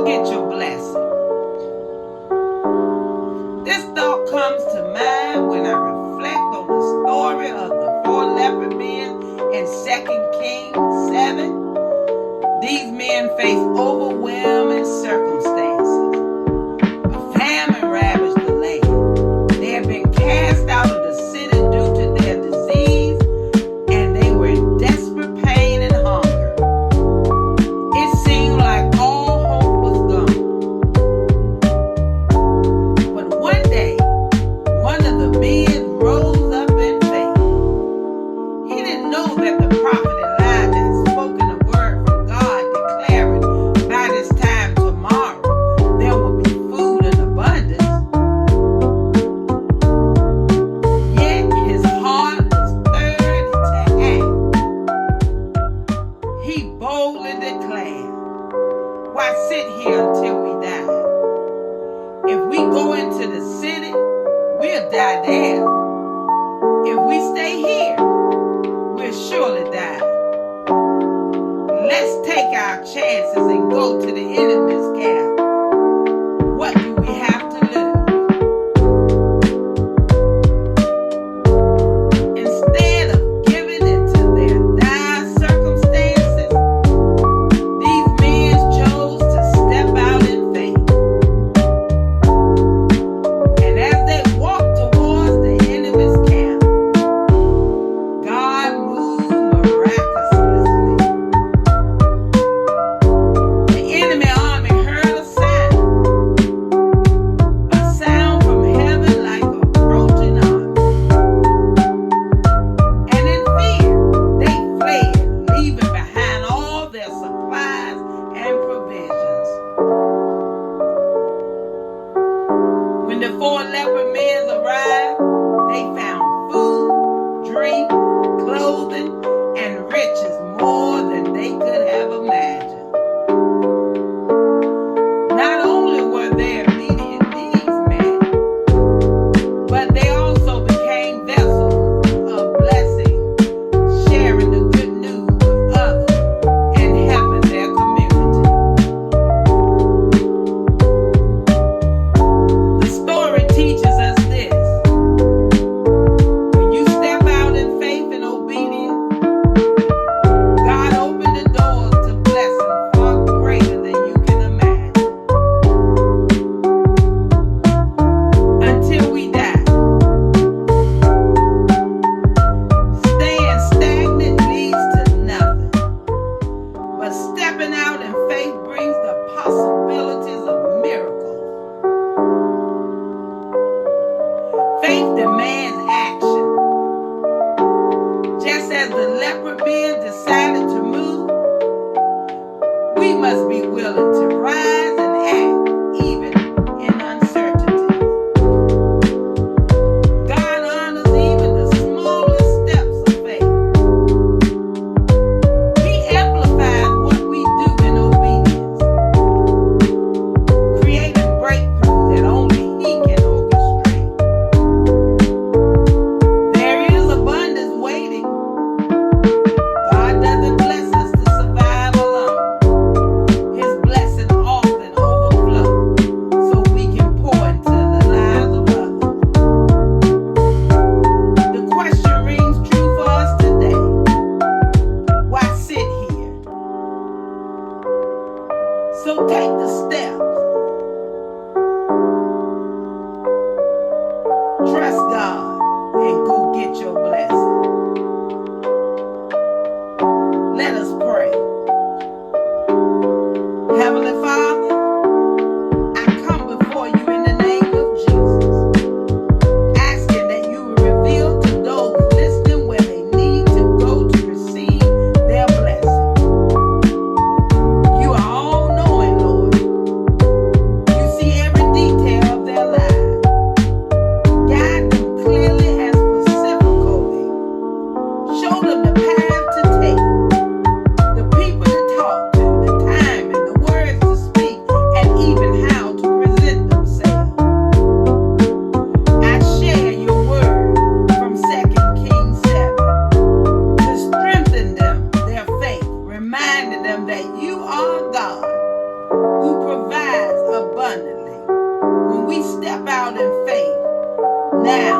go get your blessing. This thought comes to mind when I reflect on the story of the 4 leper men in 2 Kings 7. These men faced overwhelming circumstances. A famine ravaged the land. They had been cast out of the city due to their disease, and they were in desperate pain and hunger. It seemed like all hope was gone. But one day, one of the men rose up in faith. He didn't know that the prophet Elijah had spoken a word from God declaring by this time tomorrow there will be food in abundance. Yet his heart was stirred to act. He boldly declared, "Why sit here until we die? If we go into the city, we'll die there. If we stay here, we'll surely die. Let's take our chances and go to the enemy's camp. What do we have to lose?" Instead of giving into their dire circumstances, these men chose to step out in faith. And as they walked towards the enemy's camp, God moved miraculously. The enemy army heard a sound from heaven like an approaching army. And in fear, they fled, leaving behind all their supplies and provisions. When the 4 leper men arrived, they found food, drink, clothing, and riches more than they could have imagined. Not only were their immediate needs met, but they also became vessels of blessing, sharing the good news with others and helping their community. The story teaches us this: when you step out in faith and obedience, God opened the doors to blessing far greater than you can imagine. Until we die, staying stagnant leads to nothing. But stepping out in faith brings the possibilities of miracles. Faith demands action. Just as the leper men decided to move, we must be willing to rise and act even in uncertainty. God honors even the smallest steps of faith. He amplifies what we do in obedience, creating breakthroughs that only He can orchestrate. There is abundance waiting. God doesn't bless us to survive alone. His blessing often overflows so we can pour into the lives of others. The question rings true for us today: why sit here? So take the steps. Trust God and go get your blessing. Let us pray. Heavenly Father, I come before you in the name of Jesus, asking that you will reveal to those listening where they need to go to receive their blessing. You are all knowing, Lord. You see every detail of their lives. Guide them clearly and specifically. Show them the path to take, the people to talk to, the time and the words to speak, and even how to present themselves. I share your word from 2 Kings 7 to strengthen them, their faith, reminding them that you are God who provides abundantly. When we step out in faith, now